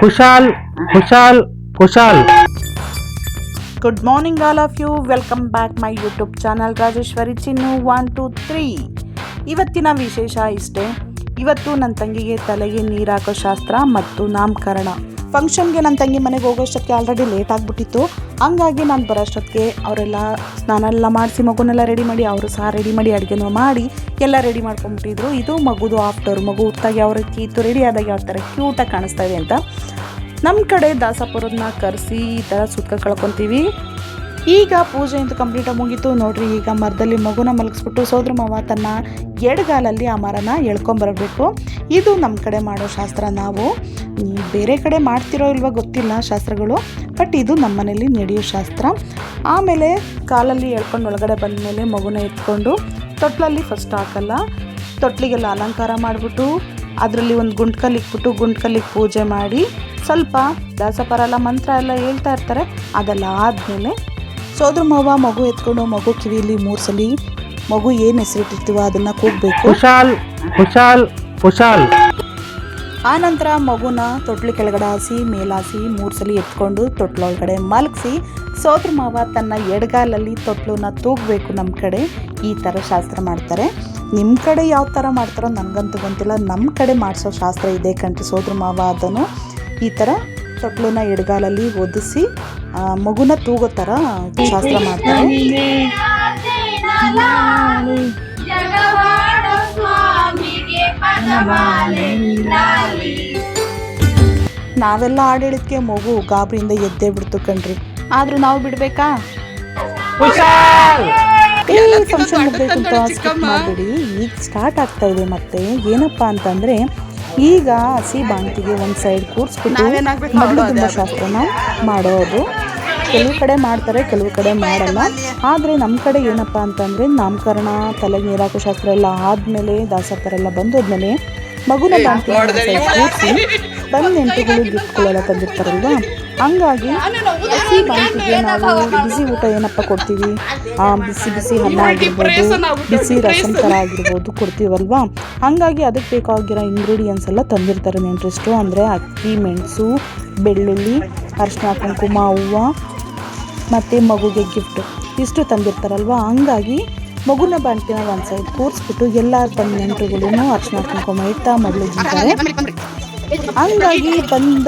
Kushal Kushal Kushal. Good morning all of you. Welcome back my YouTube channel Rajeshwari Chinnu 1 2 3. ಇವತ್ತಿನ ವಿಶೇಷ ಇಷ್ಟೇ. ಇವತ್ತು ನನ್ನ ತಂಗಿಗೆ ತಲೆಗೆ ನೀರು ಹಾಕೋ ಶಾಸ್ತ್ರ ಮತ್ತು ನಾಮಕರಣ. ಫಂಕ್ಷನ್ಗೆ ನನ್ನ ತಂಗಿ ಮನೆಗೆ ಹೋಗೋಷ್ಟೊತ್ತಿಗೆ ಆಲ್ರೆಡಿ ಲೇಟ್ ಆಗಿಬಿಟ್ಟಿತ್ತು. ಹಂಗಾಗಿ ನಾನು ಬರೋಷ್ಟೊತ್ತಿಗೆ ಅವರೆಲ್ಲ ಸ್ನಾನ ಎಲ್ಲ ಮಾಡಿಸಿ ಮಗುನೆಲ್ಲ ರೆಡಿ ಮಾಡಿ, ಅವರು ಸಹ ರೆಡಿ ಮಾಡಿ ಅಡುಗೆನೂ ಮಾಡಿ ಎಲ್ಲ ರೆಡಿ ಮಾಡ್ಕೊಂಬಿಟ್ಟಿದ್ರು. ಇದು ಮಗುದು ಆಫ್ಟರ್. ಮಗು ಹುಟ್ಟಾಗ ಯಾವ ರೀತಿ ಇತ್ತು, ರೆಡಿ ಆದಾಗ ಯಾವ ಥರ ಕ್ಯೂಟಾಗಿ ಕಾಣಿಸ್ತಾ ಇದೆ ಅಂತ. ನಮ್ಮ ಕಡೆ ದಾಸಪುರದನ್ನ ಕರೆಸಿ ಈ ಥರ ಸುತ್ತ ಕಳ್ಕೊತೀವಿ. ಈಗ ಪೂಜೆ ಅಂತೂ ಕಂಪ್ಲೀಟಾಗಿ ಮುಗೀತು ನೋಡ್ರಿ. ಈಗ ಮರದಲ್ಲಿ ಮಗುನ ಮಲಗಿಸ್ಬಿಟ್ಟು ಸೋದರ ಮಾವ ತನ್ನ ಎಡಗಾಲಲ್ಲಿ ಆ ಮರನ ಎಳ್ಕೊಂಬರಬೇಕು. ಇದು ನಮ್ಮ ಕಡೆ ಮಾಡೋ ಶಾಸ್ತ್ರ. ನಾವು ಬೇರೆ ಕಡೆ ಮಾಡ್ತಿರೋ ಇಲ್ವೋ ಗೊತ್ತಿಲ್ಲ ಶಾಸ್ತ್ರಗಳು, ಬಟ್ ಇದು ನಮ್ಮ ಮನೇಲಿ ನಡೆಯೋ ಶಾಸ್ತ್ರ. ಆಮೇಲೆ ಕಾಲಲ್ಲಿ ಎಳ್ಕೊಂಡು ಒಳಗಡೆ ಬಂದ ಮೇಲೆ ಮಗುನ ಎತ್ಕೊಂಡು ತೊಟ್ಲಲ್ಲಿ ಫಸ್ಟ್ ಹಾಕಲ್ಲ, ತೊಟ್ಲಿಗೆಲ್ಲ ಅಲಂಕಾರ ಮಾಡಿಬಿಟ್ಟು ಅದರಲ್ಲಿ ಒಂದು ಗುಂಡ್ಕಲ್ಲಿ ಇಕ್ಬಿಟ್ಟು ಗುಂಡ್ಕಲ್ಲಿಗೆ ಪೂಜೆ ಮಾಡಿ ಸ್ವಲ್ಪ ದಾಸಪರ ಎಲ್ಲ ಮಂತ್ರ ಎಲ್ಲ ಹೇಳ್ತಾ ಇರ್ತಾರೆ. ಅದೆಲ್ಲ ಆದಮೇಲೆ ಸೋದರ ಮಾವ ಮಗು ಎತ್ಕೊಂಡು ಮಗು ಕಿವಿಯಲ್ಲಿ 3 ಸಲ ಮಗು ಏನು ಹೆಸರಿಟ್ಟಿರ್ತೀವೋ ಅದನ್ನು ಕೂಗಬೇಕು. ಕುಶಾಲ್ ಕುಶಾಲ್ ಕುಶಾಲ್. ಆನಂತರ ಮಗುನ ತೊಟ್ಲು ಕೆಳಗಡೆ ಹಾಸಿ ಮೇಲಾಸಿ 3 ಸಲ ಎತ್ಕೊಂಡು ತೊಟ್ಲೊಳಗಡೆ ಮಲಗಿಸಿ ಸೋದರ ಮಾವ ತನ್ನ ಎಡಗಾಲಲ್ಲಿ ತೊಟ್ಲನ್ನ ತೂಗಬೇಕು. ನಮ್ಮ ಕಡೆ ಈ ಥರ ಶಾಸ್ತ್ರ ಮಾಡ್ತಾರೆ. ನಿಮ್ಮ ಕಡೆ ಯಾವ ಥರ ಮಾಡ್ತಾರೋ ನನಗಂತೂ ಗೊತ್ತಿಲ್ಲ. ನಮ್ಮ ಕಡೆ ಮಾಡಿಸೋ ಶಾಸ್ತ್ರ ಇದೆ ಕಣ್ರಿ. ಸೋದರ ಮಾವ ಅದನ್ನು ಈ ಥರ ತೊಟ್ಲನ್ನ ಎಡಗಾಲಲ್ಲಿ ಒದಿಸಿ ಮಗುನ ತೂಗೋ ಥರ ಶಾಸ್ತ್ರ ಮಾಡ್ತಾರೆ. ನಾವೆಲ್ಲ ಹಾಡಿಳಿದಕ್ಕೆ ಮಗು ಗಾಬರಿಯಿಂದ ಎದ್ದೇ ಬಿಡ್ತು ಕಣ್ರಿ. ಆದ್ರೂ ನಾವು ಬಿಡ್ಬೇಕಾ? ಫಂಕ್ಷನ್ ಮುಗ್ಬೇಕು ಅಂತ ಸ್ಕಿಪ್ ಮಾಡಬೇಡಿ. ಈಗ ಸ್ಟಾರ್ಟ್ ಆಗ್ತಾ ಇದೆ. ಮತ್ತೆ ಏನಪ್ಪ ಅಂತಂದ್ರೆ ಈಗ ಹಸಿ ಬಾಂತಿಗೆ ಒಂದು ಸೈಡ್ ಕೂರಿಸ್ಬಿಟ್ಟು ಮಗಳು ತುಂಬ ಶಾಸ್ತ್ರನ ಮಾಡೋದು. ಕೆಲವು ಕಡೆ ಮಾಡ್ತಾರೆ, ಕೆಲವು ಕಡೆ ಮಾಡಲ್ಲ. ಆದರೆ ನಮ್ಮ ಕಡೆ ಏನಪ್ಪ ಅಂತಂದರೆ ನಾಮಕರಣ ತಲೆಗೆ ನೀರು ಹಾಕೋ ಶಾಸ್ತ್ರ ಎಲ್ಲ ಆದಮೇಲೆ ದಾಸಪ್ಪರ ಎಲ್ಲ ಬಂದೋದ್ಮೇಲೆ ಮಗುನ ಬಾಂತಿ ಕೂರಿಸಿ ಬಂದು ನೆಂಟುಗಳು ಗಿಫ್ಟ್ಗಳೆಲ್ಲ ತಂದಿರ್ತಾರಲ್ವ. ಹಂಗಾಗಿ ಹಸಿ ಬಾಂತಿಗೆ ನಾವು ಬಿಸಿ ಊಟ ಏನಪ್ಪ ಕೊಡ್ತೀವಿ, ಬಿಸಿ ಬಿಸಿ ಅನ್ನ ಆಗಿರ್ಬೋದು, ಬಿಸಿ ರಸಂ ಥರ ಆಗಿರ್ಬೋದು ಕೊಡ್ತೀವಲ್ವ. ಹಾಗಾಗಿ ಅದಕ್ಕೆ ಬೇಕಾಗಿರೋ ಇಂಗ್ರೀಡಿಯೆಂಟ್ಸ್ ಎಲ್ಲ ತಂದಿರ್ತಾರೆ ನೆಂಟರಿಷ್ಟು. ಅಂದರೆ ಅಕ್ಕಿ, ಮೆಣಸು, ಬೆಳ್ಳುಳ್ಳಿ, ಅರಿಶಿನ, ಕುಂಕುಮ, ಹೂವು ಮತ್ತು ಮಗುಗೆ ಗಿಫ್ಟು ಇಷ್ಟು ತಂದಿರ್ತಾರಲ್ವ. ಹಂಗಾಗಿ ಮಗುನ ಬಾಂಟಿನ ಒಂದು ಸೈಡ್ ಕೂರಿಸ್ಬಿಟ್ಟು ಎಲ್ಲ ಬಂದ ನೆಂಟರುಗಳು ಅರಿಶಿನ ಕುಂಕುಮ ಇಡ್ತಾ ಮಡ್ಲಿದ್ದಾರೆ. ಹಂಗಾಗಿ ಬಂದ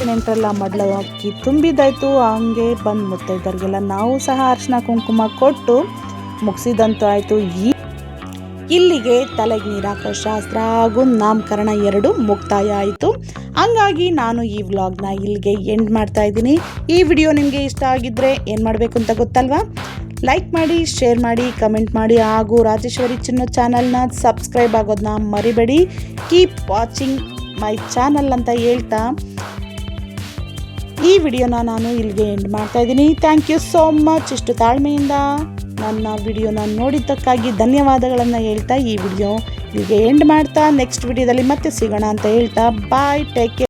ನೆಂಟರೆಲ್ಲ ಮಡ್ಲ ಅಕ್ಕಿ ತುಂಬಿದಾಯ್ತು. ಹಂಗೆ ಬಂದು ಮುತ್ತೈದರಿಗೆಲ್ಲ ನಾವು ಸಹ ಅರಿಶಿನ ಕುಂಕುಮ ಕೊಟ್ಟು ಮುಗಿಸಿದಂತೂ ಆಯಿತು. ಇಲ್ಲಿಗೆ ತಲೆಗೆ ನೀರು ಹಾಕೋ ಶಾಸ್ತ್ರ ಹಾಗೂ ನಾಮಕರಣ 2 ಮುಕ್ತಾಯ ಆಯಿತು. ಹಂಗಾಗಿ ನಾನು ಈ ವ್ಲಾಗ್ನ ಇಲ್ಲಿಗೆ ಎಂಡ್ ಮಾಡ್ತಾ ಇದ್ದೀನಿ. ಈ ವಿಡಿಯೋ ನಿಮಗೆ ಇಷ್ಟ ಆಗಿದ್ದರೆ ಏನು ಮಾಡಬೇಕು ಅಂತ ಗೊತ್ತಲ್ವಾ? ಲೈಕ್ ಮಾಡಿ, ಶೇರ್ ಮಾಡಿ, ಕಮೆಂಟ್ ಮಾಡಿ ಹಾಗೂ ರಾಜೇಶ್ವರಿ ಚಿನ್ನು ಚಾನಲ್ನ ಸಬ್ಸ್ಕ್ರೈಬ್ ಆಗೋದನ್ನ ಮರಿಬೇಡಿ. ಕೀಪ್ ವಾಚಿಂಗ್ ಮೈ ಚಾನಲ್ ಅಂತ ಹೇಳ್ತಾ ಈ ವಿಡಿಯೋನ ನಾನು ಇಲ್ಲಿಗೆ ಎಂಡ್ ಮಾಡ್ತಾ ಇದ್ದೀನಿ. Thank you so much. ಇಷ್ಟು ತಾಳ್ಮೆಯಿಂದ ನನ್ನ ವಿಡಿಯೋನ ನೋಡಿದ್ದಕ್ಕಾಗಿ ಧನ್ಯವಾದಗಳನ್ನು ಹೇಳ್ತಾ ಈ ವಿಡಿಯೋ ಇಲ್ಲಿಗೆ ಎಂಡ್ ಮಾಡ್ತಾ ನೆಕ್ಸ್ಟ್ ವಿಡಿಯೋದಲ್ಲಿ ಮತ್ತೆ ಸಿಗೋಣ ಅಂತ ಹೇಳ್ತಾ ಬಾಯ್, ಟೇಕ್ ಕೇರ್.